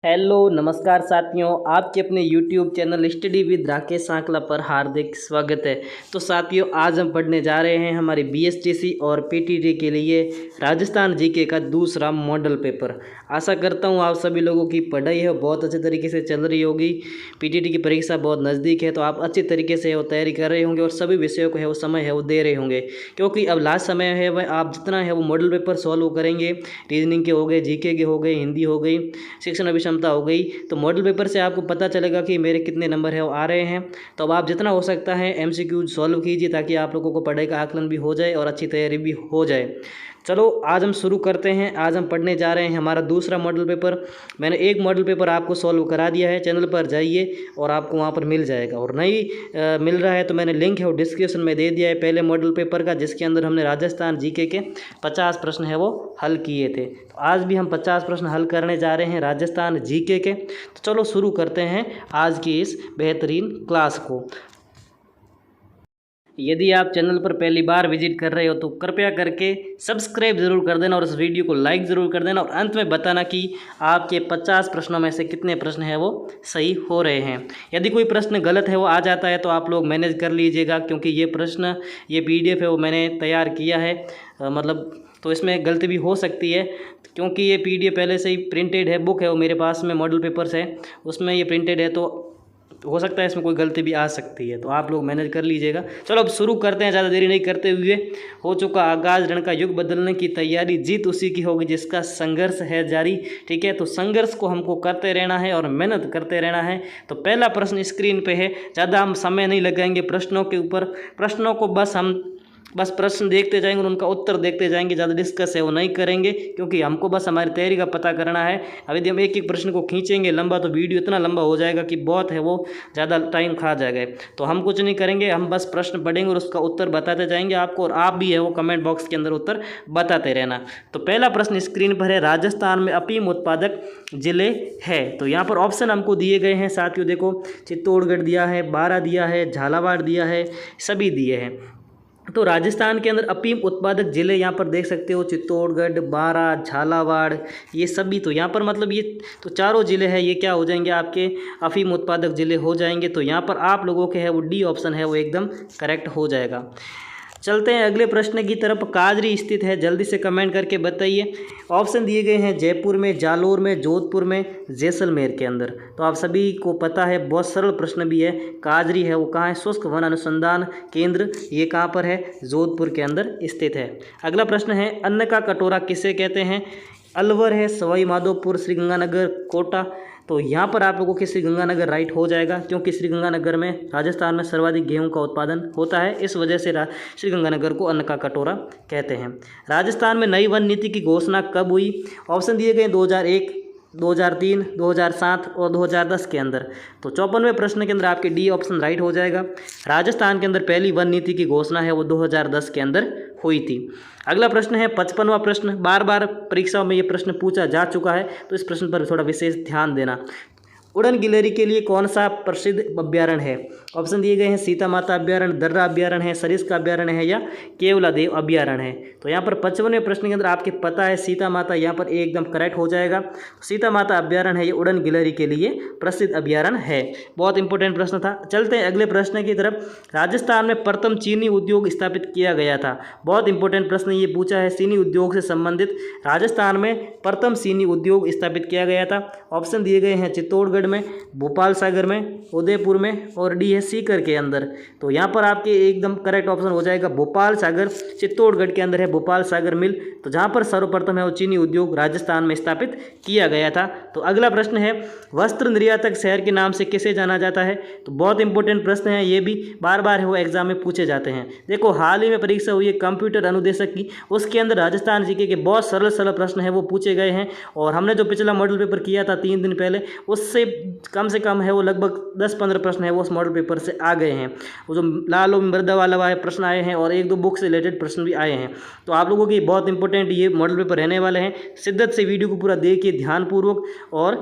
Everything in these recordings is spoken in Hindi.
हेलो नमस्कार साथियों, आपके अपने YouTube channel study with Rakesh सांकला पर हार्दिक स्वागत है। तो साथियों, आज हम पढ़ने जा रहे हैं हमारी BSTC और PTT के लिए राजस्थान जीके का दूसरा मॉडल पेपर। आशा करता हूं आप सभी लोगों की पढ़ाई है बहुत अच्छे तरीके से चल रही होगी। PTT की परीक्षा बहुत नज़दीक है तो आप अच्छी तरीके से वो तैयारी कर रहे होंगे और सभी विषयों को है वो समय है वो दे रहे होंगे, क्योंकि अब लास्ट समय है वह आप जितना है वो मॉडल पेपर सॉल्व करेंगे। रीजनिंग के हो गए, जीके के हो गए, हिंदी हो गई, शिक्षण क्षमता हो गई, तो मॉडल पेपर से आपको पता चलेगा कि मेरे कितने नंबर है वो आ रहे हैं। तो अब आप जितना हो सकता है MCQ सॉल्व कीजिए ताकि आप लोगों को पढ़ाई का आकलन भी हो जाए और अच्छी तैयारी भी हो जाए। चलो आज हम शुरू करते हैं। आज हम पढ़ने जा रहे हैं हमारा दूसरा मॉडल पेपर। मैंने एक मॉडल पेपर आपको सॉल्व करा दिया है, चैनल पर जाइए और आपको वहाँ पर मिल जाएगा। और नहीं मिल रहा है तो मैंने लिंक है वो डिस्क्रिप्शन में दे दिया है पहले मॉडल पेपर का, जिसके अंदर हमने राजस्थान जीके के 50 प्रश्न है वो हल किए थे। तो आज भी हम 50 प्रश्न हल करने जा रहे हैं राजस्थान जीके के। तो चलो शुरू करते हैं आज की इस बेहतरीन क्लास को। यदि आप चैनल पर पहली बार विजिट कर रहे हो तो कृपया करके सब्सक्राइब ज़रूर कर देना और इस वीडियो को लाइक ज़रूर कर देना और अंत में बताना कि आपके 50 प्रश्नों में से कितने प्रश्न हैं वो सही हो रहे हैं। यदि कोई प्रश्न गलत है वो आ जाता है तो आप लोग मैनेज कर लीजिएगा, क्योंकि ये प्रश्न ये PDF है वो मैंने तैयार किया है, तो इसमें गलती भी हो सकती है, क्योंकि ये PDF पहले से ही प्रिंटेड है, बुक है वो मेरे पास में मॉडल पेपर्स है उसमें ये प्रिंटेड है, तो हो सकता है इसमें कोई गलती भी आ सकती है, तो आप लोग मैनेज कर लीजिएगा। चलो अब शुरू करते हैं, ज़्यादा देरी नहीं करते हुए। हो चुका आगाज, रण का युग बदलने की तैयारी, जीत उसी की होगी जिसका संघर्ष है जारी। ठीक है, तो संघर्ष को हमको करते रहना है और मेहनत करते रहना है। तो पहला प्रश्न स्क्रीन पे है, ज़्यादा हम समय नहीं लगाएंगे प्रश्नों के ऊपर, प्रश्नों को बस प्रश्न देखते जाएंगे और उनका उत्तर देखते जाएंगे, ज़्यादा डिस्कस है वो नहीं करेंगे, क्योंकि हमको बस हमारी तैयारी का पता करना है। अब यदि हम एक एक प्रश्न को खींचेंगे लंबा तो वीडियो इतना लंबा हो जाएगा कि बहुत है वो ज़्यादा टाइम खा जाएगा। तो हम कुछ नहीं करेंगे, हम बस प्रश्न पढ़ेंगे और उसका उत्तर बताते जाएंगे आपको, और आप भी है वो कमेंट बॉक्स के अंदर उत्तर बताते रहना। तो पहला प्रश्न स्क्रीन पर है, राजस्थान में अफीम उत्पादक जिले है। तो यहाँ पर ऑप्शन हमको दिए गए हैं साथियों, देखो चित्तौड़गढ़ दिया है, बारा दिया है, झालावाड़ दिया है, सभी दिए हैं। तो राजस्थान के अंदर अफीम उत्पादक ज़िले यहाँ पर देख सकते हो, चित्तौड़गढ़, बारा, झालावाड़, ये सभी। तो यहाँ पर मतलब ये तो चारों ज़िले हैं, ये क्या हो जाएंगे आपके अफीम उत्पादक ज़िले हो जाएंगे। तो यहाँ पर आप लोगों के है वो D ऑप्शन है वो एकदम करेक्ट हो जाएगा। चलते हैं अगले प्रश्न की तरफ। काजरी स्थित है, जल्दी से कमेंट करके बताइए। ऑप्शन दिए गए हैं जयपुर में, जालोर में, जोधपुर में, जैसलमेर के अंदर। तो आप सभी को पता है, बहुत सरल प्रश्न भी है। काजरी है वो कहाँ है, शुष्क वन अनुसंधान केंद्र, ये कहाँ पर है, जोधपुर के अंदर स्थित है। अगला प्रश्न है, अन्न का कटोरा किसे कहते हैं, अलवर है, सवाई माधोपुर, श्रीगंगानगर, कोटा। तो यहाँ पर आप लोगों के श्रीगंगानगर राइट हो जाएगा, क्योंकि श्रीगंगानगर में राजस्थान में सर्वाधिक गेहूं का उत्पादन होता है, इस वजह से श्रीगंगानगर को अन्न का कटोरा कहते हैं। राजस्थान में नई वन नीति की घोषणा कब हुई, ऑप्शन दिए गए 2001, 2003, 2007 और 2010 के अंदर। तो 54वें प्रश्न के अंदर आपके D ऑप्शन राइट हो जाएगा। राजस्थान के अंदर पहली वन नीति की घोषणा है वो 2010 के अंदर हुई थी। अगला प्रश्न है 55वां प्रश्न, बार बार परीक्षाओं में ये प्रश्न पूछा जा चुका है, तो इस प्रश्न पर थोड़ा विशेष ध्यान देना। उड़न गिलहरी के लिए कौन सा प्रसिद्ध अभ्यारण्य है, ऑप्शन दिए गए हैं सीता माता अभ्यारण्य, दर्रा अभ्यारण्य है, सरिस्का अभ्यारण्य है या केवलादेव अभ्यारण्य है। तो यहाँ पर 55वें प्रश्न के अंदर आपके पता है सीता माता, यहाँ पर एकदम करेक्ट हो जाएगा। सीता माता अभ्यारण्य है ये उड़न गिलहरी के लिए प्रसिद्ध अभ्यारण्य है। बहुत इंपॉर्टेंट प्रश्न था। चलते हैं अगले प्रश्न की तरफ। राजस्थान में प्रथम चीनी उद्योग स्थापित किया गया था। बहुत इंपॉर्टेंट प्रश्न ये पूछा है, चीनी उद्योग से संबंधित राजस्थान में प्रथम चीनी उद्योग स्थापित किया गया था। ऑप्शन दिए गए हैं चित्तौड़गढ़ में, भोपाल सागर में, उदयपुर में और D है सीकर के अंदर। तो यहाँ पर आपके एकदम करेक्ट ऑप्शन हो जाएगा भोपाल सागर, चित्तौड़गढ़ के अंदर है भोपाल सागर मिल। तो जहाँ पर सर्वप्रथम है वो चीनी उद्योग राजस्थान में स्थापित किया गया था। तो अगला प्रश्न है, वस्त्र निर्यातक शहर के नाम से किसे जाना जाता है। तो बहुत इंपॉर्टेंट प्रश्न है, ये भी बार बार है वो एग्जाम में पूछे जाते हैं। देखो हाल ही में परीक्षा हुई है कंप्यूटर अनुदेशक की, उसके अंदर राजस्थान जीके के बहुत सरल सरल प्रश्न है वो पूछे गए हैं, और हमने जो पिछला मॉडल पेपर किया था 3 दिन पहले, उससे कम से कम है वो लगभग 10-15 प्रश्न है वो उस मॉडल पेपर से आ गए हैं। वो जो लाल और मृदा वाला प्रश्न आए हैं और 1-2 बुक से रिलेटेड प्रश्न भी आए हैं। तो आप लोगों की बहुत इंपॉर्टेंट ये मॉडल पेपर रहने वाले हैं। शिद्दत से वीडियो को पूरा देखिए ध्यानपूर्वक और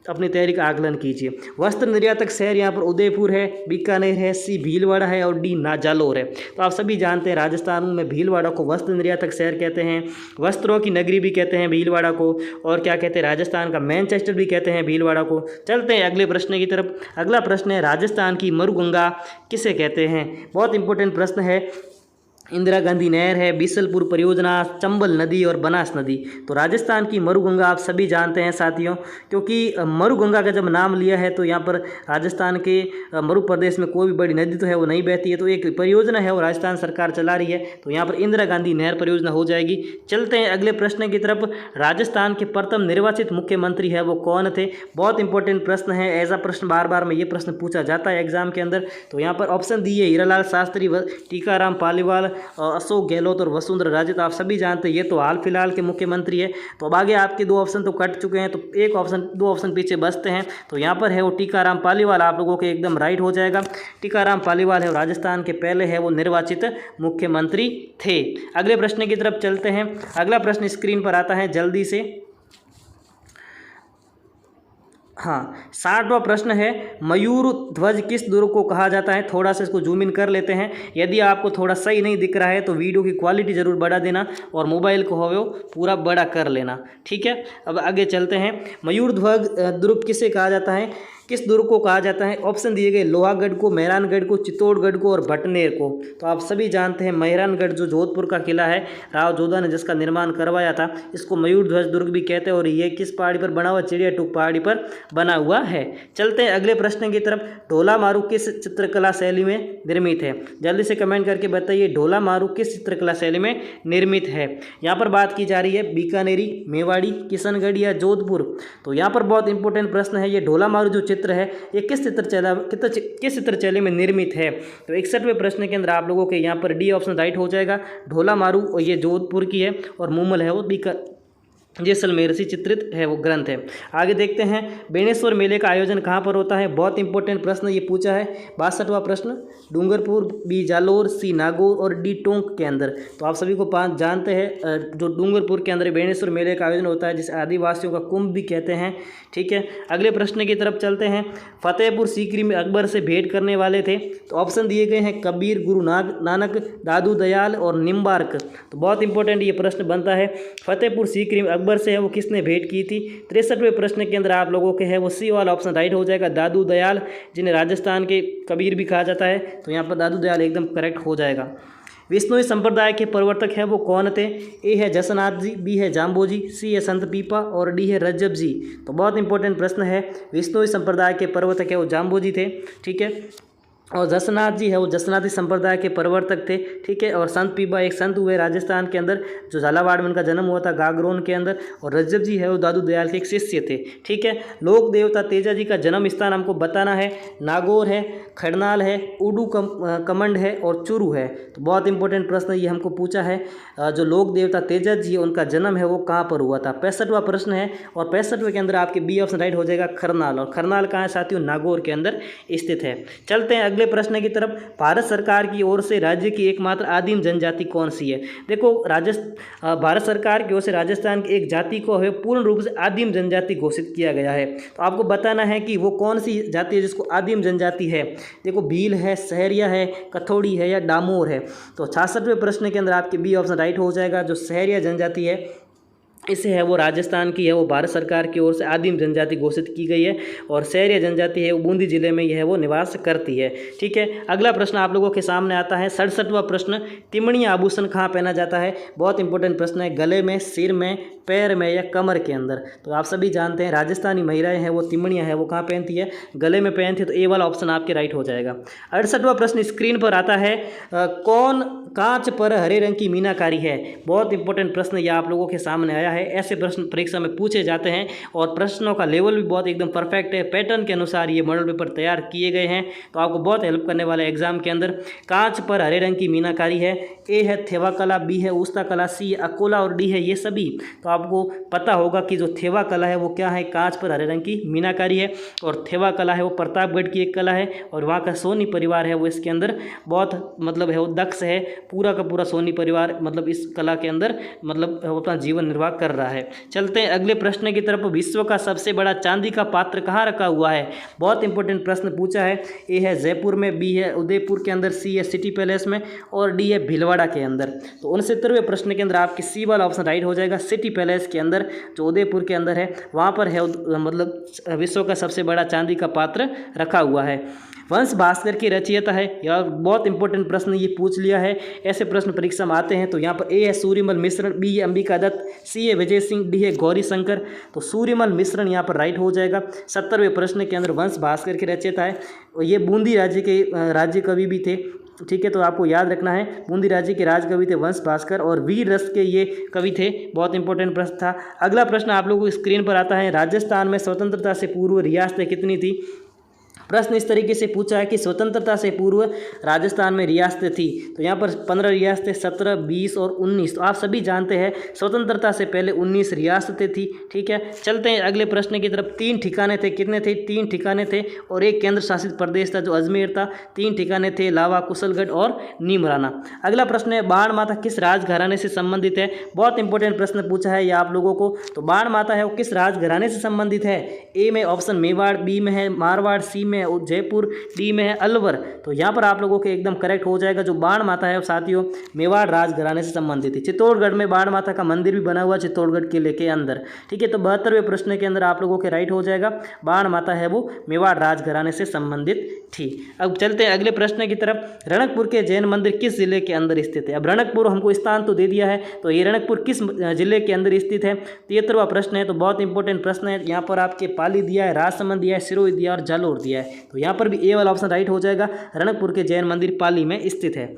अपनी तैयारी का आकलन कीजिए। वस्त्र निर्यातक शहर यहाँ पर उदयपुर है, बीकानेर है, सी भीलवाड़ा है और डी जालोर है। तो आप सभी जानते हैं राजस्थान में भीलवाड़ा को वस्त्र निर्यातक शहर कहते हैं, वस्त्रों की नगरी भी कहते हैं भीलवाड़ा को, और क्या कहते हैं राजस्थान का मैनचेस्टर भी कहते हैं भीलवाड़ा को। चलते हैं अगले प्रश्न की तरफ। अगला प्रश्न है राजस्थान की मरुगंगा किसे कहते हैं। बहुत इंपॉर्टेंट प्रश्न है। इंदिरा गांधी नहर है, बीसलपुर परियोजना, चंबल नदी और बनास नदी। तो राजस्थान की मरुगंगा आप सभी जानते हैं साथियों, क्योंकि मरुगंगा का जब नाम लिया है तो यहाँ पर राजस्थान के मरु प्रदेश में कोई भी बड़ी नदी तो है वो नहीं बहती है, तो एक परियोजना है वो राजस्थान सरकार चला रही है, तो यहाँ पर इंदिरा गांधी नहर परियोजना हो जाएगी। चलते हैं अगले प्रश्न की तरफ। राजस्थान के प्रथम निर्वाचित मुख्यमंत्री है वो कौन थे। बहुत इंपॉर्टेंट प्रश्न है, ऐसा प्रश्न बार बार में ये प्रश्न पूछा जाता है एग्जाम के अंदर। तो यहाँ पर ऑप्शन दिए हीरालाल शास्त्री, टीकाराम पालीवाल, अशोक गहलोत और वसुंधरा राजे। तो आप सभी जानते हैं ये तो हाल फिलहाल के मुख्यमंत्री है। तो अब आगे आपके दो ऑप्शन तो कट चुके हैं, तो एक ऑप्शन दो ऑप्शन पीछे बचते हैं। तो यहाँ पर है वो टीकाराम पालीवाल, आप लोगों के एकदम राइट हो जाएगा। टीकाराम पालीवाल है राजस्थान के पहले है वो निर्वाचित मुख्यमंत्री थे। अगले प्रश्न की तरफ चलते हैं। अगला प्रश्न स्क्रीन पर आता है जल्दी से। हाँ, 60वां प्रश्न है मयूर ध्वज किस दुर्ग को कहा जाता है। थोड़ा सा इसको जूम इन कर लेते हैं। यदि आपको थोड़ा सही नहीं दिख रहा है तो वीडियो की क्वालिटी ज़रूर बढ़ा देना और मोबाइल को हो पूरा बड़ा कर लेना, ठीक है। अब आगे चलते हैं। मयूर ध्वज दुर्ग किसे कहा जाता है, किस दुर्ग को कहा जाता है। ऑप्शन दिए गए लोहागढ़ को, मेहरानगढ़ को, चित्तौड़गढ़ को और भटनेर को। तो आप सभी जानते हैं मेहरानगढ़ जो जोधपुर का किला है, राव जोधा ने जिसका निर्माण करवाया था, इसको मयूर ध्वज दुर्ग भी कहते हैं। और ये किस पहाड़ी पर बना हुआ, चिड़िया टूक पहाड़ी पर बना हुआ है। चलते हैं अगले प्रश्न की तरफ। ढोला मारू किस चित्रकला शैली में निर्मित है। जल्दी से कमेंट करके बताइए ढोला मारू किस चित्रकला शैली में निर्मित है। यहाँ पर बात की जा रही है बीकानेरी, मेवाड़ी, किशनगढ़ या जोधपुर। तो यहाँ पर बहुत इंपॉर्टेंट प्रश्न है, ये ढोला मारू जो चित्र है ये किस चित्रशैली में निर्मित है। तो 61वें प्रश्न के अंदर आप लोगों के यहाँ पर डी ऑप्शन राइट हो जाएगा। ढोला मारू और ये जोधपुर की है और मूमल है वो जैसलमेर से चित्रित है वो ग्रंथ है। आगे देखते हैं बेणेश्वर मेले का आयोजन कहाँ पर होता है। बहुत इंपॉर्टेंट प्रश्न ये पूछा है। 62वां प्रश्न डूंगरपुर, बी जालोर, सी नागौर और डी टोंक के अंदर। तो आप सभी को पांच जानते हैं जो डूंगरपुर के अंदर बेणेश्वर मेले का आयोजन होता है, जिसे आदिवासियों का कुंभ भी कहते हैं, ठीक है। अगले प्रश्न की तरफ चलते हैं। फतेहपुर सीकरी में अकबर से भेंट करने वाले थे। तो ऑप्शन दिए गए हैं कबीर, गुरु नानक, दादू दयाल और निम्बार्क। तो बहुत इंपॉर्टेंट ये प्रश्न बनता है। फतेहपुर सीकरी में अकबर से है वो किसने भेंट की थी। 63वें प्रश्न के अंदर आप लोगों के है वो सी वाला ऑप्शन राइट हो जाएगा, दादू दयाल, जिन्हें राजस्थान के कबीर भी कहा जाता है। तो यहाँ पर दादू दयाल एकदम करेक्ट हो जाएगा। विष्णुई संप्रदाय के प्रवर्तक है वो कौन थे। ए है जसनाथ जी, बी है जाम्बोजी, सी है संत पीपा और डी है रज्जब जी। तो बहुत इंपॉर्टेंट प्रश्न है। विष्णुई संप्रदाय के प्रवर्तक है वो जाम्बोजी थे, ठीक है। और जसनाथ जी है वो जसनाथी संप्रदाय के प्रवर्तक थे, ठीक है। और संत पीपा एक संत हुए राजस्थान के अंदर, जो झालावाड़ में उनका जन्म हुआ था गागरोन के अंदर। और रज्जब जी है वो दादू दयाल के एक शिष्य थे, ठीक है। लोक देवता तेजा जी का जन्म स्थान हमको बताना है। नागौर है, खड़नाल है, उडू कमंड है और चुरू है। तो बहुत इंपॉर्टेंट प्रश्न ये हमको पूछा है। जो लोक देवता तेजा जी उनका जन्म है वो कहाँ पर हुआ था। 65वां प्रश्न है और 65वें के अंदर आपके बी ऑप्शन राइट हो जाएगा, खरनाल। और खरनाल कहाँ है साथियों, नागौर के अंदर स्थित है। चलते हैं अगले प्रश्न की तरफ। भारत सरकार की ओर से राज्य की एकमात्र आदिम जनजाति कौन सी है। देखो भारत सरकार की ओर से राजस्थान की एक जाति को है पूर्ण रूप से आदिम जनजाति घोषित किया गया है। तो आपको बताना है कि वो कौन सी जाति है जिसको आदिम जनजाति है। देखो भील है, सहरिया है, कथोड़ी है या डामोर है। तो 66वें प्रश्न के अंदर आपके बी ऑप्शन राइट हो जाएगा। जो सहरिया जनजाति है इसे है वो राजस्थान की है वो भारत सरकार की ओर से आदिम जनजाति घोषित की गई है। और सहरिया जनजाति है वो बूंदी जिले में यह है वो निवास करती है, ठीक है। अगला प्रश्न आप लोगों के सामने आता है 67वां प्रश्न। तिमणिया आभूषण कहाँ पहना जाता है। बहुत इंपॉर्टेंट प्रश्न है। गले में, सिर में, पैर में या कमर के अंदर। तो आप सभी जानते हैं राजस्थानी महिलाएं हैं वो तिमणिया है वो कहाँ पहनती है, गले में पहनती है। तो ए वाला ऑप्शन आपके राइट हो जाएगा। 68वां प्रश्न स्क्रीन पर आता है। कौन कांच पर हरे रंग की मीनाकारी है। बहुत इंपॉर्टेंट प्रश्न ये आप लोगों के सामने आया है। ऐसे प्रश्न परीक्षा में पूछे जाते हैं और प्रश्नों का लेवल भी बहुत एकदम परफेक्ट है। पैटर्न के अनुसार ये मॉडल पेपर तैयार किए गए हैं, तो आपको बहुत हेल्प करने वाले एग्जाम के अंदर। कांच पर हरे रंग की मीनाकारी है। ए है थेवा कला, बी है उस्ता कला, सी अकोला और डी है ये सभी। तो आपको पता होगा कि जो थेवा कला है वो क्या है, कांच पर हरे रंग की मीनाकारी है। और थेवा कला है वो प्रतापगढ़ की एक कला है और वहाँ का सोनी परिवार है वो इसके अंदर बहुत है वो दक्ष है। पूरा का पूरा सोनी परिवार इस कला के अंदर अपना जीवन निर्वाह कर रहा है। चलते हैं अगले प्रश्न की तरफ। विश्व का सबसे बड़ा चांदी का पात्र कहाँ रखा हुआ है? बहुत इंपॉर्टेंट प्रश्न पूछा है। ए है जयपुर में, बी है उदयपुर के अंदर, सी है सिटी पैलेस में और डी है भीलवाड़ा के अंदर। तो 69वें प्रश्न के अंदर आपकी सी वाला ऑप्शन राइट हो जाएगा। सिटी पैलेस के अंदर जो उदयपुर के अंदर है वहाँ पर है मतलब विश्व का सबसे बड़ा चांदी का पात्र रखा हुआ है। वंश भास्कर की रचयिता है, यह बहुत इंपॉर्टेंट प्रश्न ये पूछ लिया है। ऐसे प्रश्न परीक्षा में आते हैं। तो यहाँ पर ए है सूर्यमल मिश्रण, बी है अंबिका दत्त, सी है विजय सिंह, डी है गौरी शंकर। तो सूर्यमल मिश्रण यहाँ पर राइट हो जाएगा। 70वें प्रश्न के अंदर वंश भास्कर की रचयिता है, ये बूंदी राज्य के राज्य कवि भी थे। ठीक है, तो आपको याद रखना है बूंदी राज्य के राजकवि थे वंश भास्कर और वीर रस के ये कवि थे। बहुत इंपॉर्टेंट प्रश्न था। अगला प्रश्न आप लोगों को स्क्रीन पर आता है। राजस्थान में स्वतंत्रता से पूर्व रियासतें कितनी थी? प्रश्न इस तरीके से पूछा है कि स्वतंत्रता से पूर्व राजस्थान में रियासतें थी। तो यहाँ पर 15 रियासतें, 17, 20 और 19। तो आप सभी जानते हैं स्वतंत्रता से पहले 19 रियासतें थी। ठीक है, चलते हैं अगले प्रश्न की तरफ। 3 ठिकाने थे, कितने थे? 3 ठिकाने थे और एक केंद्र शासित प्रदेश था जो अजमेर था। 3 ठिकाने थे, लावा, कुशलगढ़ और नीमराना। अगला प्रश्न है बाण माता किस राजघराने से संबंधित है? बहुत इंपॉर्टेंट प्रश्न पूछा है ये आप लोगों को। तो बाण माता है वो किस राजघराने से संबंधित है? ए में ऑप्शन मेवाड़, बी में है मारवाड़, सी में जयपुर, डी में है अलवर। तो यहाँ पर आप लोगों के एकदम करेक्ट हो जाएगा। जो बाण माता है साथियों मेवाड़ राजघराने से संबंधित है। चित्तौड़गढ़ में बाण माता का मंदिर भी बना हुआ चित्तौड़गढ़ किले के अंदर। ठीक है, तो 72वें प्रश्न के अंदर आप लोगों के राइट हो जाएगा। बाण माता है वो मेवाड़ राजघराने से संबंधित थी। अब चलते हैं अगले प्रश्न की तरफ। रणकपुर के जैन मंदिर किस जिले के अंदर स्थित है? अब रणकपुर हमको स्थान तो दे दिया है, तो ये रणकपुर किस जिले के अंदर स्थित है? 73वां प्रश्न है। तो बहुत इंपॉर्टेंट प्रश्न है। यहाँ पर आपके पाली दिया है, राजसमंद दिया है, सिरोही दिया और जालोर दिया है। तो यहाँ पर भी ए वाला ऑप्शन राइट हो जाएगा। रणकपुर के जैन मंदिर पाली में स्थित है।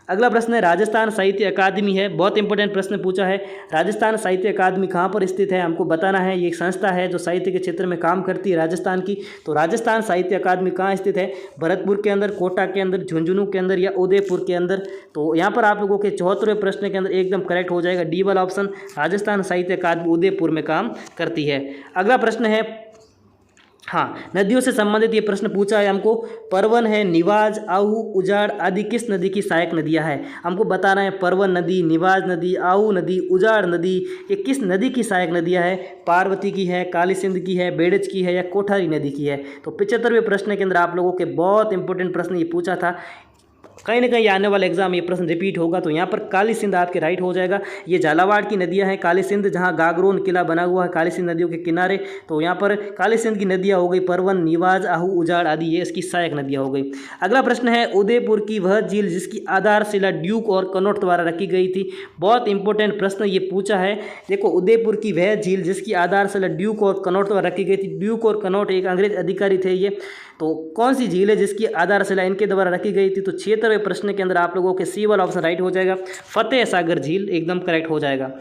अगला प्रश्न है राजस्थान साहित्य अकादमी है। बहुत इंपॉर्टेंट प्रश्न पूछा है। राजस्थान साहित्य अकादमी कहाँ पर स्थित है हमको बताना है। ये एक संस्था है जो साहित्य के क्षेत्र में काम करती है राजस्थान की। तो राजस्थान साहित्य अकादमी कहाँ स्थित है? भरतपुर के अंदर, कोटा के अंदर, झुंझुनू के अंदर या उदयपुर के अंदर। तो यहाँ पर आप लोगों के 74वें प्रश्न के अंदर एकदम करेक्ट हो जाएगा डी वाला ऑप्शन। राजस्थान साहित्य अकादमी उदयपुर में काम करती है। अगला प्रश्न है हाँ, नदियों से संबंधित ये प्रश्न पूछा है हमको। परवन है, निवाज, आहू, उजाड़ आदि किस नदी की सहायक नदियाँ हैं? हमको बताना है परवन नदी, निवाज नदी, आहू नदी, उजाड़ नदी ये किस नदी की सहायक नदियाँ हैं? पार्वती की है, काली सिंध की है, बेड़ज की है या कोठारी नदी की है? तो 75वें प्रश्न के अंदर आप लोगों के बहुत इंपॉर्टेंट प्रश्न ये पूछा था। कहीं ना कहीं आने वाला एग्जाम ये प्रश्न रिपीट होगा। तो यहाँ पर काली सिंध आपके राइट हो जाएगा। ये झालावाड़ की नदियाँ हैं काली सिंध, जहाँ गागरोन किला बना हुआ है काली सिंध नदियों के किनारे। तो यहाँ पर काली सिंध की नदियाँ हो गई परवन, निवाज, आहू, उजाड़ आदि ये इसकी सहायक नदियाँ हो गई। अगला प्रश्न है उदयपुर की वह झील जिसकी आधारशिला ड्यूक और कनौट द्वारा रखी गई थी। बहुत इंपॉर्टेंट प्रश्न ये पूछा है। देखो उदयपुर की वह झील जिसकी आधारशिला ड्यूक और कनौट द्वारा रखी गई थी। ड्यूक और कनौट एक अंग्रेज अधिकारी थे ये। तो कौन सी झील है जिसकी आधारशिला इनके द्वारा रखी गई थी? तो 76वें प्रश्न के अंदर आप लोगों के सी वाला ऑप्शन राइट हो जाएगा। फतेह सागर झील एकदम करेक्ट हो जाएगा।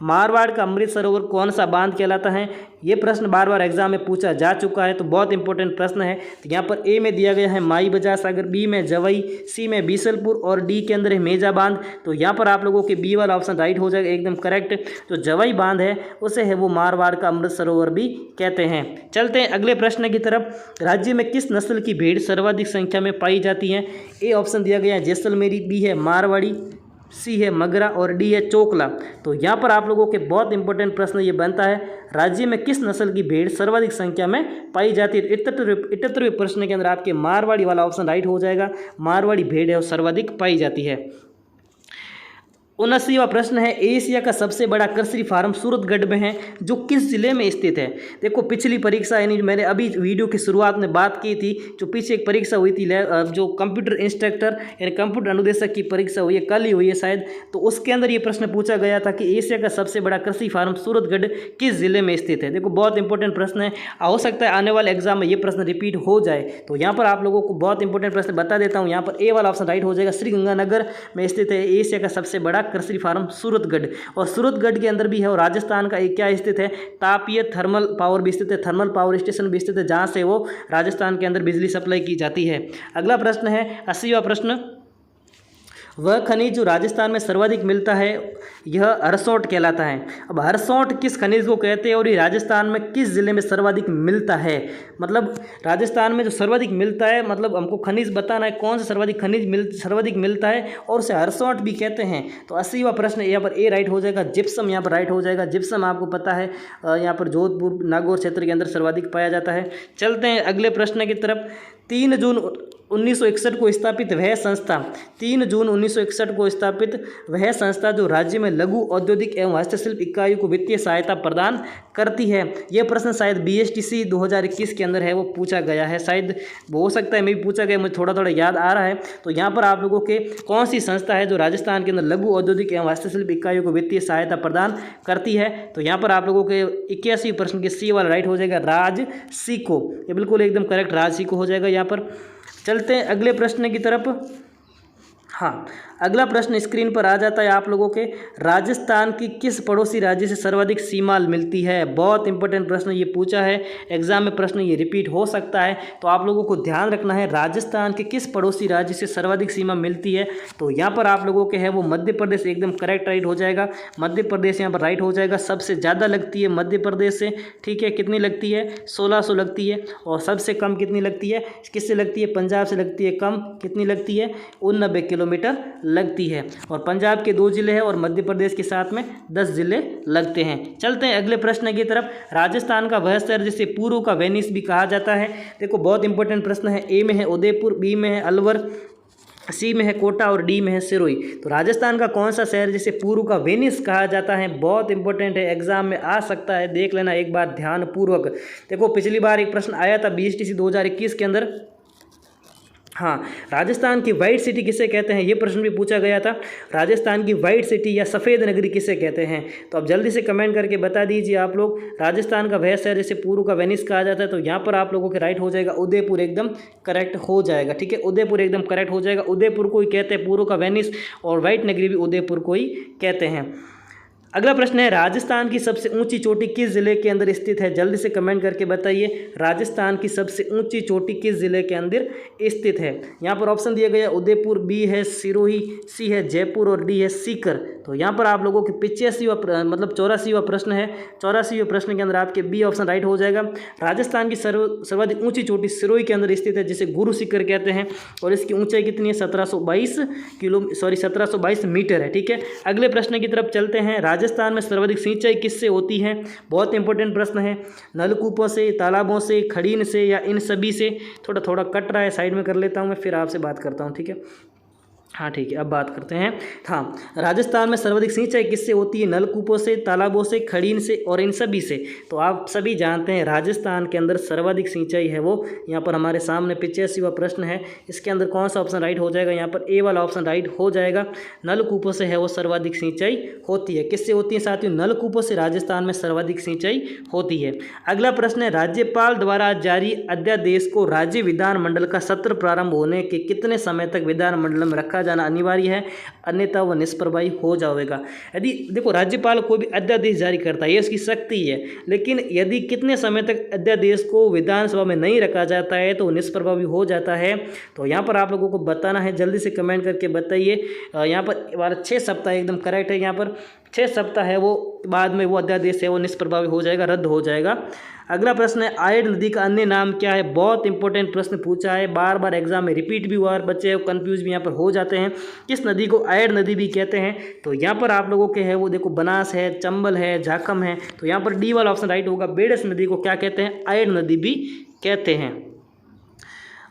मारवाड़ का अमृत सरोवर कौन सा बांध कहलाता है? ये प्रश्न बार बार एग्जाम में पूछा जा चुका है। तो बहुत इंपॉर्टेंट प्रश्न है। तो यहाँ पर ए में दिया गया है माई बजार सागर, बी में जवई, सी में बीसलपुर और डी के अंदर है मेजा बांध। तो यहाँ पर आप लोगों के बी वाला ऑप्शन राइट हो जाएगा एकदम करेक्ट। जो जवई बांध है उसे है वो मारवाड़ का अमृत सरोवर भी कहते हैं। चलते हैं अगले प्रश्न की तरफ। राज्य में किस नस्ल की भेड़ सर्वाधिक संख्या में पाई जाती है? ए ऑप्शन दिया गया है जैसलमेरी, बी है मारवाड़ी, सी है मगरा और डी है चोकला। तो यहाँ पर आप लोगों के बहुत इंपॉर्टेंट प्रश्न ये बनता है राज्य में किस नस्ल की भेड़ सर्वाधिक संख्या में पाई जाती है? 78वें प्रश्न के अंदर आपके मारवाड़ी वाला ऑप्शन राइट हो जाएगा। मारवाड़ी भेड़ है और सर्वाधिक पाई जाती है। 79वां प्रश्न है एशिया का सबसे बड़ा कृषि फार्म सूरतगढ़ में है जो किस जिले में स्थित है? देखो पिछली परीक्षा यानी मैंने अभी वीडियो की शुरुआत में बात की थी, जो पीछे एक परीक्षा हुई थी जो कंप्यूटर इंस्ट्रक्टर यानी कंप्यूटर अनुदेशक की परीक्षा हुई है, कल ही हुई है शायद। तो उसके अंदर ये प्रश्न पूछा गया था कि एशिया का सबसे बड़ा कृषि फार्म सूरतगढ़ किस जिले में स्थित है? देखो बहुत इंपॉर्टेंट प्रश्न है। हो सकता है आने वाले एग्जाम में ये प्रश्न रिपीट हो जाए। तो यहाँ पर आप लोगों को बहुत इंपॉर्टेंट प्रश्न बता देता हूँ। यहाँ पर ए वाला ऑप्शन राइट हो जाएगा। श्रीगंगानगर में स्थित है एशिया का सबसे बड़ा कृषि फार्म सूरतगढ़। और सूरतगढ़ के अंदर भी है और राजस्थान का एक क्या स्थित है? तापीय थर्मल पावर भी स्थित है, थर्मल पावर स्टेशन भी स्थित है, जहाँ से वो राजस्थान के अंदर बिजली सप्लाई की जाती है। अगला प्रश्न है 80वां प्रश्न। वह खनिज जो राजस्थान में सर्वाधिक मिलता है यह हरसोट कहलाता है। अब हरसोट किस खनिज को कहते हैं और ये राजस्थान में किस जिले में सर्वाधिक मिलता है, मतलब राजस्थान में जो सर्वाधिक मिलता है, मतलब हमको खनिज बताना है कौन सा सर्वाधिक खनिज सर्वाधिक मिलता है और उसे हरसोट भी कहते हैं। तो 80वां प्रश्न यहाँ पर ए राइट हो जाएगा, जिप्सम यहाँ पर राइट हो जाएगा। जिप्सम आपको पता है यहाँ पर जोधपुर नागौर क्षेत्र के अंदर सर्वाधिक पाया जाता है। चलते हैं अगले प्रश्न की तरफ। 3 जून 1961 को स्थापित वह संस्था 3 जून 1961 को स्थापित वह संस्था जो राज्य में लघु औद्योगिक एवं हस्तशिल्प इकाइयों को वित्तीय सहायता प्रदान करती है। यह प्रश्न शायद BSTC 2021 के अंदर है वो पूछा गया है, शायद हो सकता है मैं भी पूछा गया, मुझे थोड़ा थोड़ा याद आ रहा है। तो यहाँ पर आप लोगों के कौन सी संस्था है जो राजस्थान के अंदर लघु औद्योगिक एवं हस्तशिल्प इकाइयों को वित्तीय सहायता प्रदान करती है। तो यहाँ पर आप लोगों के 81 प्रश्न के सी वाला राइट हो जाएगा, राजसिको। ये बिल्कुल एकदम करेक्ट राजसिको हो जाएगा यहाँ पर। चलते हैं अगले प्रश्न की तरफ। हाँ, अगला प्रश्न स्क्रीन पर आ जाता है आप लोगों के, राजस्थान की किस पड़ोसी राज्य से सर्वाधिक सीमाल मिलती है। बहुत इंपॉर्टेंट प्रश्न ये पूछा है एग्जाम में, प्रश्न ये रिपीट हो सकता है, तो आप लोगों को ध्यान रखना है राजस्थान के किस पड़ोसी राज्य से सर्वाधिक सीमा मिलती है। तो यहाँ पर आप लोगों के है वो मध्य प्रदेश, एकदम करेक्ट राइट हो जाएगा। मध्य प्रदेश यहाँ पर राइट हो जाएगा। सबसे ज़्यादा लगती है मध्य प्रदेश से, ठीक है, कितनी लगती है 1600 लगती है। और सबसे कम कितनी लगती है, किससे लगती है, पंजाब से लगती है कम, कितनी लगती है 89 किलोमीटर लगती है। और पंजाब के 2 जिले हैं और मध्य प्रदेश के साथ में 10 जिले लगते हैं। चलते हैं अगले प्रश्न की तरफ। राजस्थान का वह शहर जिसे पूर्व का वेनिस भी कहा जाता है। देखो बहुत इंपॉर्टेंट प्रश्न है। ए में है उदयपुर, बी में है अलवर, सी में है कोटा और डी में है सिरोही। तो राजस्थान का कौन सा शहर जिसे पूर्व का वेनिस कहा जाता है, बहुत इंपॉर्टेंट है, एग्जाम में आ सकता है, देख लेना एक बार ध्यान पूर्वक। देखो पिछली बार एक प्रश्न आया था BSTC 2021 के अंदर। हाँ, राजस्थान की वाइट सिटी किसे कहते हैं, ये प्रश्न भी पूछा गया था। राजस्थान की वाइट सिटी या सफ़ेद नगरी किसे कहते हैं, तो आप जल्दी से कमेंट करके बता दीजिए आप लोग। राजस्थान का वह शहर जिसे पूर्व का वेनिस कहा जाता है, तो यहाँ पर आप लोगों के राइट हो जाएगा उदयपुर, एकदम करेक्ट हो जाएगा। ठीक है, उदयपुर एकदम करेक्ट हो जाएगा। उदयपुर को ही कहते हैं पूर्व का वेनिस, और वाइट नगरी भी उदयपुर को ही कहते हैं। अगला प्रश्न है, राजस्थान की सबसे ऊंची चोटी किस जिले के अंदर स्थित है। जल्दी से कमेंट करके बताइए, राजस्थान की सबसे ऊंची चोटी किस जिले के अंदर स्थित है। यहाँ पर ऑप्शन दिया गया उदयपुर, बी है सिरोही, सी है जयपुर और डी है सीकर। तो यहाँ पर आप लोगों के 85वां मतलब 84वां प्रश्न है। 84वें प्रश्न के अंदर आपके बी ऑप्शन राइट हो जाएगा। राजस्थान की सर्वाधिक ऊंची चोटी सिरोही के अंदर स्थित है, जिसे गुरु शिखर कहते हैं, और इसकी ऊंचाई कितनी है 1722 मीटर है। ठीक है, अगले प्रश्न की तरफ चलते हैं। राजस्थान में सर्वाधिक सिंचाई किससे होती है, बहुत इंपॉर्टेंट प्रश्न है। नलकूपों से, तालाबों से, खड़ीन से या इन सभी से। थोड़ा थोड़ा कट रहा है, साइड में कर लेता हूँ मैं, फिर आपसे बात करता हूँ। ठीक है, हाँ ठीक है, अब बात करते हैं। हाँ, राजस्थान में सर्वाधिक सिंचाई किससे होती है, नलकूपों से, तालाबों से, खड़ीन से और इन सभी से। तो आप सभी जानते हैं राजस्थान के अंदर सर्वाधिक सिंचाई है वो यहाँ पर हमारे सामने 85वां प्रश्न है। इसके अंदर कौन सा ऑप्शन राइट हो जाएगा, यहाँ पर ए वाला ऑप्शन राइट हो जाएगा। नलकूपों से है वो सर्वाधिक सिंचाई होती है। किससे होती है साथियों, नलकूपों से राजस्थान में सर्वाधिक सिंचाई होती है। अगला प्रश्न है, राज्यपाल द्वारा जारी अध्यादेश को राज्य विधानमंडल का सत्र प्रारंभ होने के कितने समय तक विधानमंडल में रखा जाना अनिवार्य है, अन्यथा वह निष्प्रभावी हो जाएगा। यदि देखो राज्यपाल कोई भी अध्यादेश जारी करता है, ये उसकी शक्ति है, लेकिन यदि कितने समय तक अध्यादेश को विधानसभा में नहीं रखा जाता है तो निष्प्रभावी हो जाता है। तो यहाँ पर आप लोगों को बताना है, जल्दी से कमेंट करके बताइए। यहाँ पर 6 सप्ताह एकदम करेक्ट है। यहाँ पर 6 सप्ताह है वो, बाद में वो अध्यादेश है वो निष्प्रभावी हो जाएगा, रद्द हो जाएगा। अगला प्रश्न है, आयड नदी का अन्य नाम क्या है। बहुत इंपॉर्टेंट प्रश्न पूछा है, बार बार एग्जाम में रिपीट भी हुआ और बच्चे कंफ्यूज भी यहाँ पर हो जाते हैं। किस नदी को आयड नदी भी कहते हैं, तो यहाँ पर आप लोगों के है वो देखो बनास है, चंबल है, झाकम है। तो यहाँ पर डी वाला ऑप्शन राइट होगा। बेडस नदी को क्या कहते हैं, आयड नदी भी कहते हैं।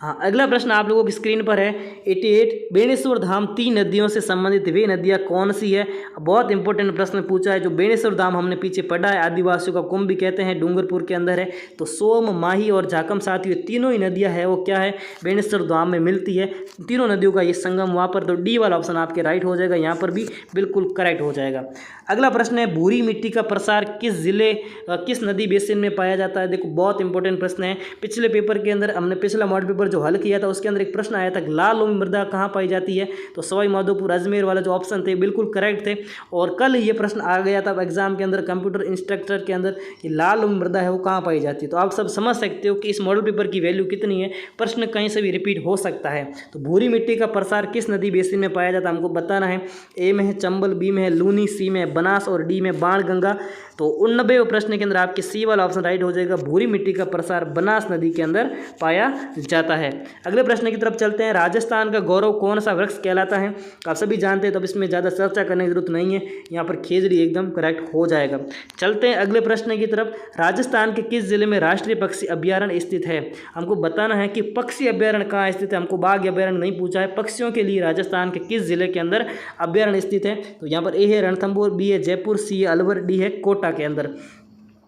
हाँ, अगला प्रश्न आप लोगों की स्क्रीन पर है 88, बेणेश्वर धाम 3 नदियों से संबंधित वे नदियाँ कौन सी है। बहुत इंपॉर्टेंट प्रश्न पूछा है। जो बेणेश्वर धाम हमने पीछे पढ़ा है, आदिवासियों का कुंभ भी कहते हैं, डूंगरपुर के अंदर है। तो सोम, माही और झाकम साथियों तीनों ही नदियाँ है वो क्या है, बेणेश्वर धाम में मिलती है। तीनों नदियों का ये संगम वहाँ पर, तो डी वाला ऑप्शन आपके राइट हो जाएगा, यहाँ पर भी बिल्कुल करेक्ट हो जाएगा। अगला प्रश्न है, भूरी मिट्टी का प्रसार किस नदी बेसिन में पाया जाता है। देखो बहुत इंपॉर्टेंट प्रश्न है। पिछले पेपर के अंदर हमने पिछला मॉडल पेपर जो हल किया था उसके अंदर एक प्रश्न आया था लाल लोमी मृदा कहाँ पाई जाती है, तो सवाई माधोपुर अजमेर वाला जो ऑप्शन थे बिल्कुल करेक्ट थे। और कल ये प्रश्न आ गया था एग्जाम के अंदर कंप्यूटर इंस्ट्रक्टर के अंदर कि लाल लोमी मृदा है वो कहाँ पाई जाती है। तो आप सब समझ सकते हो कि इस मॉडल पेपर की वैल्यू कितनी है, प्रश्न कहीं से भी रिपीट हो सकता है। तो भूरी मिट्टी का प्रसार किस नदी बेसिन में पाया जाता है हमको बताना है। ए में है चंबल, बी में है लूनी, सी में है बनास और डी में बाण गंगा। तो 89वें प्रश्न के अंदर आपके सी वाला ऑप्शन राइट हो जाएगा, भूरी मिट्टी का प्रसार बनास नदी के अंदर पाया जाता है। अगले प्रश्न की तरफ चलते हैं, राजस्थान का गौरव कौन सा वृक्ष कहलाता है। आप सभी जानते हैं तो अब इसमें ज़्यादा चर्चा करने की जरूरत नहीं है, यहाँ पर खेजड़ी एकदम करेक्ट हो जाएगा। चलते हैं अगले प्रश्न की तरफ, राजस्थान के किस जिले में राष्ट्रीय पक्षी अभ्यारण्य स्थित है। हमको बताना है कि पक्षी अभ्यारण्य कहाँ स्थित है, हमको बाघ अभ्यारण्य नहीं पूछा है, पक्षियों के लिए राजस्थान के किस जिले के अंदर अभ्यारण्य स्थित है। तो यहाँ पर ए है रणथंभौर, बी है जयपुर, सी है अलवर, डी है कोटा के अंदर।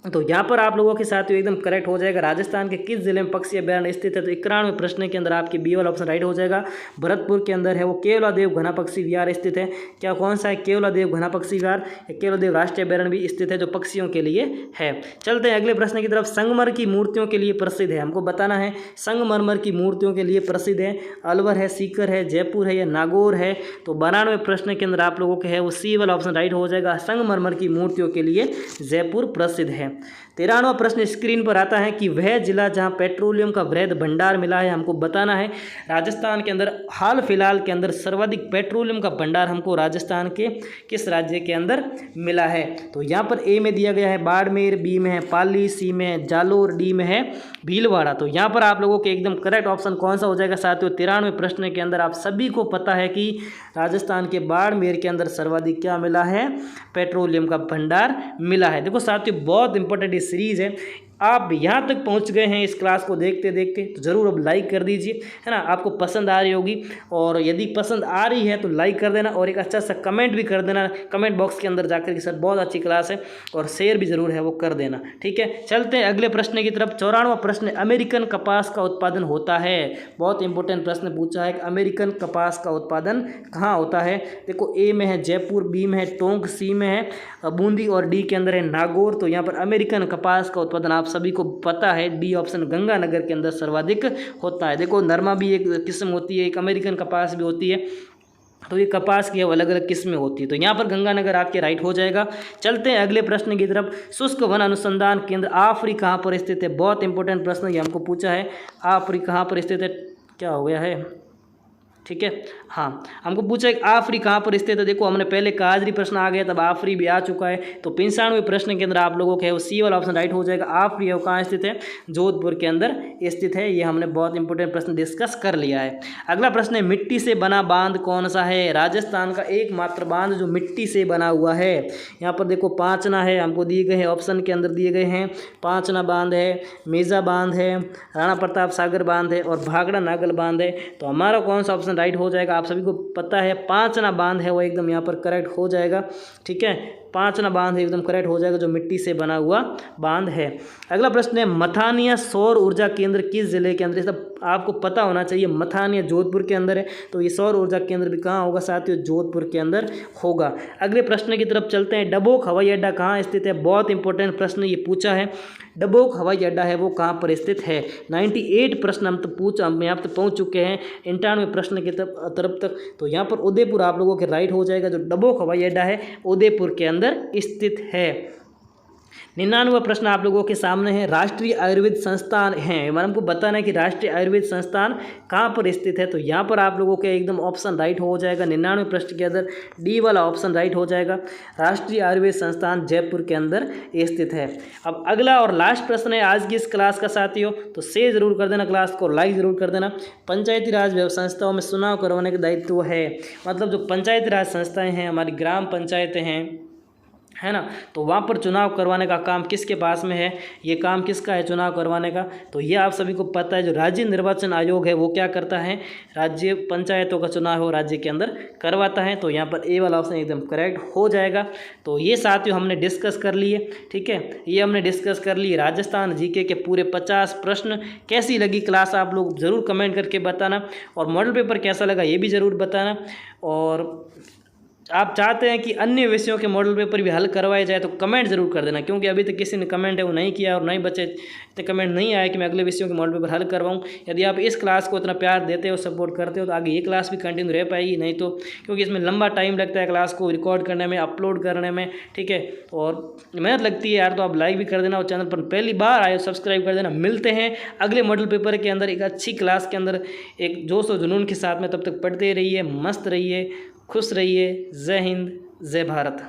तो यहाँ पर आप लोगों के साथ एकदम करेक्ट हो जाएगा, राजस्थान के किस जिले में पक्षी अभ्यारण्य स्थित है। तो 91वें प्रश्न के अंदर आपके बी वाला ऑप्शन राइट हो जाएगा, भरतपुर के अंदर है वो केवलादेव घना पक्षी विहार स्थित है। क्या कौन सा है, केवलादेव घना पक्षी विहार, केवलादेव राष्ट्रीय अभ्यारण्य भी स्थित है जो पक्षियों के लिए है। चलते हैं अगले प्रश्न की तरफ, संगमर की मूर्तियों के लिए प्रसिद्ध है, हमको बताना है संगमरमर की मूर्तियों के लिए प्रसिद्ध है, अलवर है, सीकर है, जयपुर है या नागौर है। तो 92वें प्रश्न के अंदर आप लोगों के है वो सी वाला ऑप्शन राइट हो जाएगा, संगमरमर की मूर्तियों के लिए जयपुर प्रसिद्ध है। 13वां प्रश्न स्क्रीन पर आता है कि वह जिला जहां पेट्रोलियम का वृहद भंडार मिला है, हमको बताना है राजस्थान के अंदर हाल फिलहाल के अंदर सर्वाधिक पेट्रोलियम का भंडार हमको राजस्थान के किस राज्य के अंदर मिला है। तो यहाँ पर ए में दिया गया है बाड़मेर, बी में है पाली, सी में है जालोर, डी में है भीलवाड़ा। तो यहाँ पर आप लोगों के एकदम करेक्ट ऑप्शन कौन सा हो जाएगा साथियों, 93वें प्रश्न के अंदर आप सभी को पता है कि राजस्थान के बाड़मेर के अंदर सर्वाधिक क्या मिला है, पेट्रोलियम का भंडार मिला है। देखो साथियों बहुत इंपॉर्टेंट सीरीज है, आप यहाँ तक पहुँच गए हैं इस क्लास को देखते देखते तो ज़रूर अब लाइक कर दीजिए, है ना, आपको पसंद आ रही होगी। और यदि पसंद आ रही है तो लाइक कर देना और एक अच्छा सा कमेंट भी कर देना कमेंट बॉक्स के अंदर जाकर कि सर बहुत अच्छी क्लास है, और शेयर भी ज़रूर है वो कर देना, ठीक है। चलते हैं अगले प्रश्न की तरफ। 94वां प्रश्न, अमेरिकन कपास का उत्पादन होता है, बहुत इंपॉर्टेंट प्रश्न पूछा है, अमेरिकन कपास का उत्पादन कहाँ होता है। देखो ए में है जयपुर, बी में है टोंक, सी में है बूंदी और डी के अंदर है नागौर। तो यहाँ पर अमेरिकन कपास का उत्पादन आप सभी को पता है डी ऑप्शन गंगानगर के अंदर सर्वाधिक होता है। देखो नरमा भी एक किस्म होती है, एक अमेरिकन कपास भी होती है, तो ये कपास की अलग अलग किस्में होती है। तो यहाँ पर गंगानगर आपके राइट हो जाएगा। चलते हैं अगले प्रश्न की तरफ, शुष्क वन अनुसंधान केंद्र आफरी कहाँ पर स्थित है, बहुत इंपॉर्टेंट प्रश्न ये हमको पूछा है, आफरी कहाँ पर स्थित है, क्या हो गया है, ठीक है। हाँ हमको पूछा है आफरी कहाँ पर स्थित है। देखो हमने पहले काजरी प्रश्न आ गया, तब आफरी भी आ चुका है। तो 95वें प्रश्न के अंदर आप लोगों के वो सी वाला ऑप्शन राइट हो जाएगा, आफरी है वो कहाँ स्थित है, जोधपुर के अंदर स्थित है। ये हमने बहुत इंपॉर्टेंट प्रश्न डिस्कस कर लिया है। अगला प्रश्न है, मिट्टी से बना बांध कौन सा है, राजस्थान का एकमात्र बांध जो मिट्टी से बना हुआ है। यहाँ पर देखो पांचना है, हमको दिए गए हैं ऑप्शन के अंदर दिए गए हैं, पांचना बांध है, मेजा बांध है, राणा प्रताप सागर बांध है और भागड़ा नागल बांध है। तो हमारा कौन सा ऑप्शन राइट हो जाएगा, आप सभी को पता है पांचना बांध है वो एकदम यहाँ पर करेक्ट हो जाएगा, ठीक है। पांचना बांध एकदम करेक्ट हो जाएगा जो मिट्टी से बना हुआ बांध है। अगला प्रश्न है, मथानिया सौर ऊर्जा केंद्र किस जिले के अंदर, सब आपको पता होना चाहिए। मथानिया जोधपुर के अंदर है, तो ये सौर ऊर्जा केंद्र भी कहाँ होगा साथियों, जोधपुर के अंदर होगा। अगले प्रश्न की तरफ चलते हैं, डबोक हवाई अड्डा कहाँ स्थित है, बहुत इंपॉर्टेंट प्रश्न ये पूछा है, डबोक हवाई अड्डा है वो कहाँ पर स्थित है। 98 प्रश्न हम यहाँ तक पहुँच चुके हैं, 91वें प्रश्न की तरफ तक। तो यहाँ पर उदयपुर आप लोगों के राइट हो जाएगा, जो डबोक हवाई अड्डा है उदयपुर के अंदर स्थित है। 99वां प्रश्न आप लोगों के सामने है, राष्ट्रीय आयुर्वेद संस्थान है, हमको बताना है कि राष्ट्रीय आयुर्वेद संस्थान कहाँ पर स्थित है। तो यहाँ पर आप लोगों के एकदम ऑप्शन राइट हो जाएगा, 99वें प्रश्न के अंदर डी वाला ऑप्शन राइट हो जाएगा, राष्ट्रीय आयुर्वेद संस्थान जयपुर के अंदर स्थित है। अब अगला और लास्ट प्रश्न है आज की इस क्लास का साथियों, तो शेयर जरूर कर देना क्लास को, लाइक जरूर कर देना। पंचायती राज संस्थाओं में चुनाव करवाने का दायित्व है, मतलब जो पंचायती राज संस्थाएँ हैं, हमारी ग्राम पंचायतें हैं, है ना, तो वहाँ पर चुनाव करवाने का काम किसके पास में है, ये काम किसका है चुनाव करवाने का। तो ये आप सभी को पता है, जो राज्य निर्वाचन आयोग है वो क्या करता है, राज्य पंचायतों का चुनाव हो राज्य के अंदर करवाता है। तो यहाँ पर ए वाला ऑप्शन एकदम करेक्ट हो जाएगा। तो ये साथियों हमने डिस्कस कर लिए, ठीक है, ये हमने डिस्कस कर लिए राजस्थान जीके के पूरे 50 प्रश्न। कैसी लगी क्लास आप लोग ज़रूर कमेंट करके बताना, और मॉडल पेपर कैसा लगा ये भी ज़रूर बताना। और आप चाहते हैं कि अन्य विषयों के मॉडल पेपर भी हल करवाए जाए तो कमेंट ज़रूर कर देना, क्योंकि अभी तक किसी ने कमेंट है वो नहीं किया और नहीं बचे इतने कमेंट नहीं आए कि मैं अगले विषयों के मॉडल पेपर हल करवाऊँ। यदि आप इस क्लास को इतना प्यार देते हो, सपोर्ट करते हो, तो आगे ये क्लास भी कंटिन्यू रह पाएगी। नहीं तो क्योंकि इसमें लंबा टाइम लगता है क्लास को रिकॉर्ड करने में, अपलोड करने में, ठीक है, और मेहनत लगती है यार। तो आप लाइक भी कर देना और चैनल पर पहली बार आए सब्सक्राइब कर देना। मिलते हैं अगले मॉडल पेपर के अंदर एक अच्छी क्लास के अंदर एक जोश और जुनून के साथ में। तब तक पढ़ते रहिए, मस्त रहिए, खुश रहिए। जय हिंद, जय भारत।